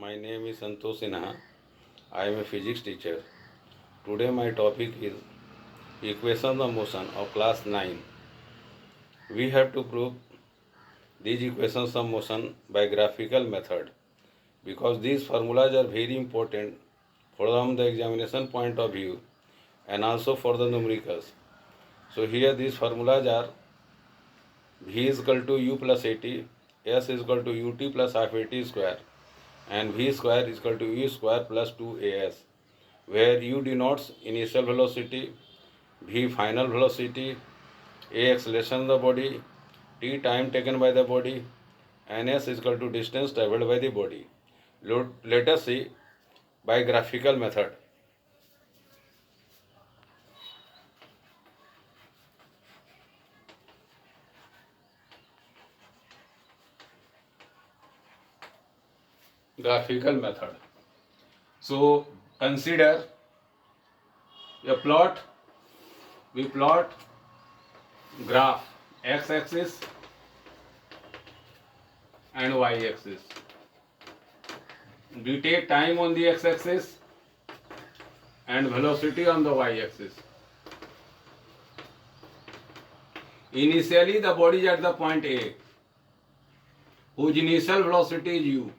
My name is Santosh Sinha. I am a physics teacher. Today my topic is equations of motion of class 9. We have to prove these equations of motion by graphical method because these formulas are very important from the examination point of view and also for the numericals. So here these formulas are V is equal to U plus AT, S is equal to UT plus half AT square, and V square is equal to U square plus 2AS, where U denotes initial velocity, V final velocity, A acceleration of the body, T time taken by the body, and S is equal to distance travelled by the body. Let us see by graphical method. Graphical method. So consider a plot. We plot graph x-axis and y-axis. We take time on the x-axis and velocity on the y-axis. Initially the body is at the point A, whose initial velocity is u.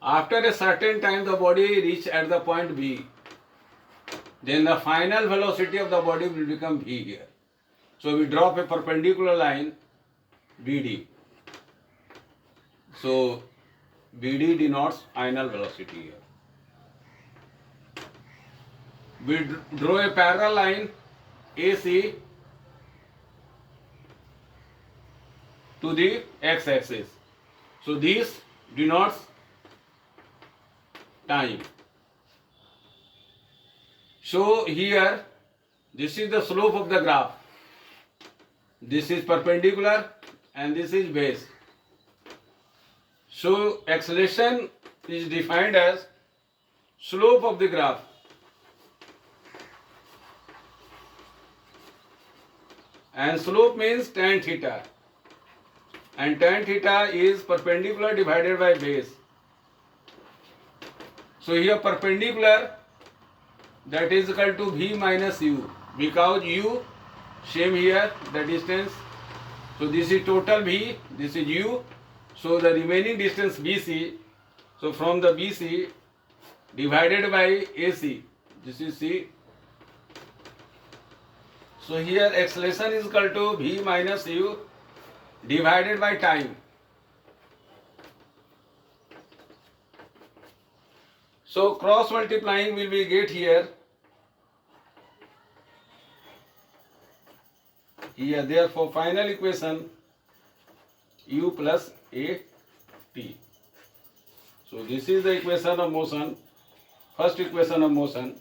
After a certain time the body reach at the point B. Then the final velocity of the body will become v here. So we drop a perpendicular line BD. So BD denotes final velocity here. We draw a parallel line AC to the x-axis. So this denotes time. So here this is the slope of the graph. This is perpendicular and this is base. So acceleration is defined as slope of the graph. And slope means tan theta. And tan theta is perpendicular divided by base. So here perpendicular, that is equal to v minus u, because u same here the distance. So this is total v, this is u. So the remaining distance BC. So from the BC divided by AC, this is C. So here acceleration is equal to v minus u divided by time. So cross multiplying will be get here. Therefore final equation u plus a t. So this is the equation of motion, first equation of motion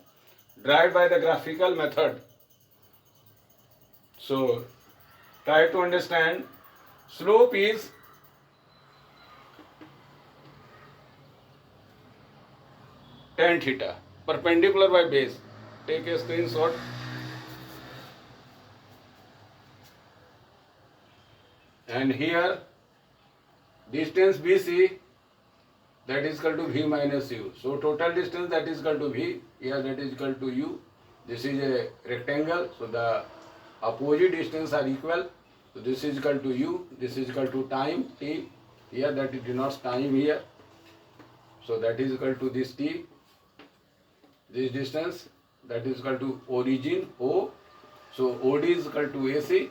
derived by the graphical method. So try to understand. Slope is tan theta, perpendicular by base. Take a screenshot. And here distance BC, that is equal to v minus u. So total distance that is equal to v, here that is equal to u. This is a rectangle, so the opposite distance are equal. So this is equal to u, this is equal to time t. Here that it denotes time here. So that is equal to this t. This distance that is equal to origin O. So OD is equal to AC.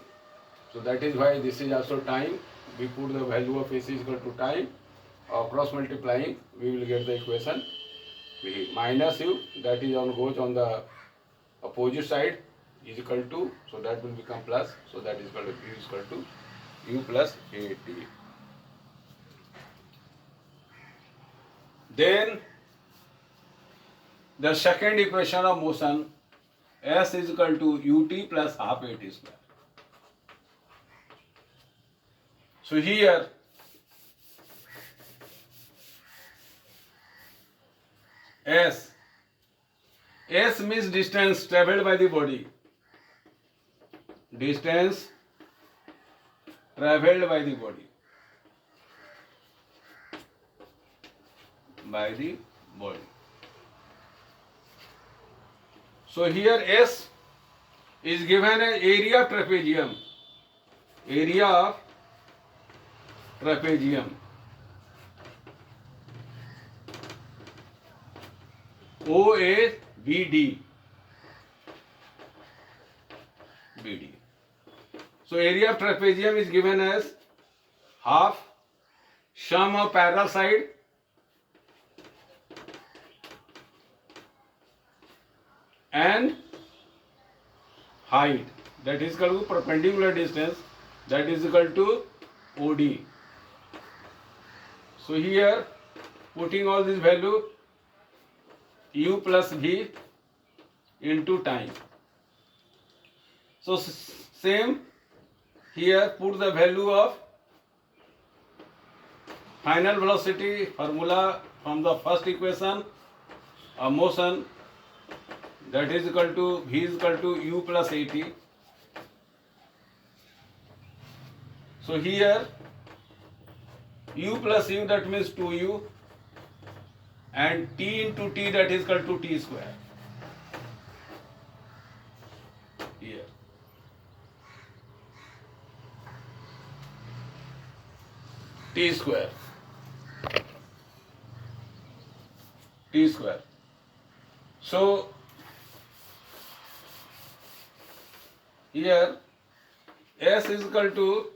So that is why this is also time. We put the value of AC is equal to time. Cross multiplying, we will get the equation V minus u, that is goes on the opposite side, is equal to, so that will become plus. So that is equal to V is equal to u plus AT. Then the second equation of motion, S is equal to ut plus half AT square. So here S means distance travelled by the body. Distance traveled by the body. By the body. So here S is given as area of trapezium. Area of trapezium. OABD. BD. So area of trapezium is given as half sum of parallel side and height, that is equal to perpendicular distance, that is equal to OD. So here putting all this value U plus V into time. So same here, put the value of final velocity formula from the first equation of motion, that is equal to V is equal to U plus AT. So here U plus U, that means 2U, and T into T, that is equal to T square. Here T square. T square. So here S is equal to,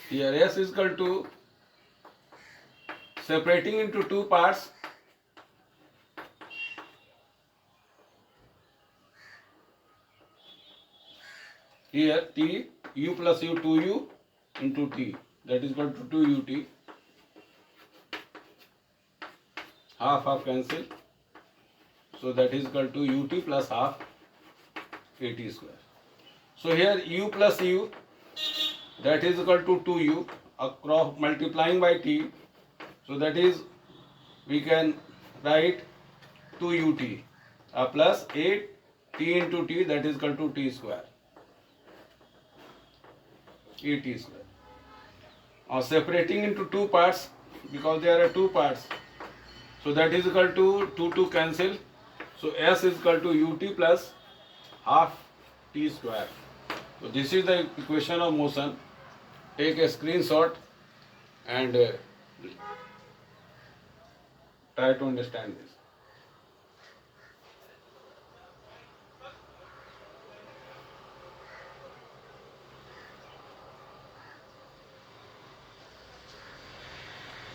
here S is equal to, separating into two parts, here T, U plus U, 2U into T, that is equal to 2UT, half cancel, so that is equal to UT plus half AT square. So here U plus U, that is equal to 2U, across multiplying by T, so that is, we can write 2UT plus 8 T into T, that is equal to T square, AT square. Separating into two parts, because there are two parts, so that is equal to 2 cancel, so S is equal to UT plus half T square. So this is the equation of motion. Take a screenshot and try to understand this.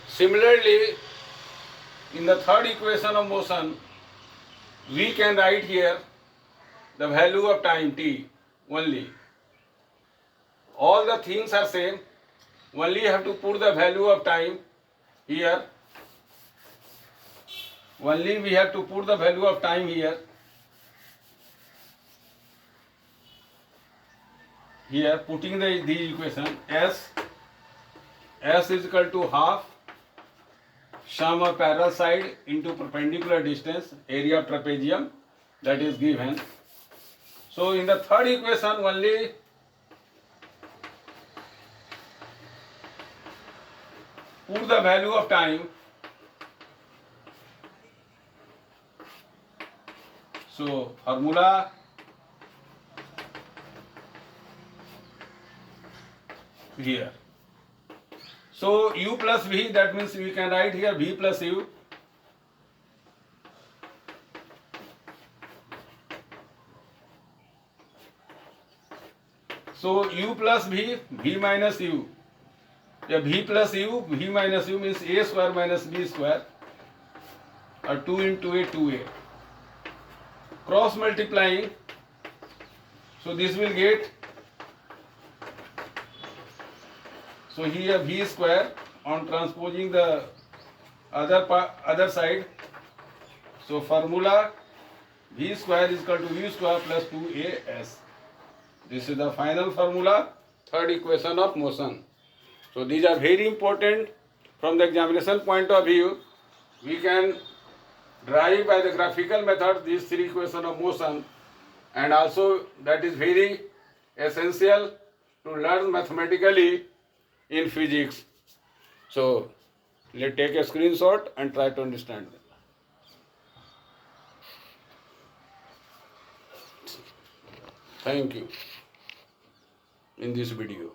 Similarly, in the third equation of motion, we can write here the value of time T only. All the things are same, only you have to put the value of time here. Only we have to put the value of time here. Here putting the equation S is equal to half sum of parallel side into perpendicular distance, area of trapezium, that is given. So in the third equation only put the value of time. So formula here. So U plus V, that means we can write here V plus U. So U plus V, V minus U. Yeah, V plus U, V minus U means A square minus B square, or 2 into A, 2A. Cross multiplying, so this will get, so here V square on transposing the other side. So formula V square is equal to U square plus 2AS. This is the final formula, third equation of motion. So these are very important from the examination point of view. We can derive by the graphical method these three equations of motion, and also that is very essential to learn mathematically in physics. So let's take a screenshot and try to understand. Thank you in this video.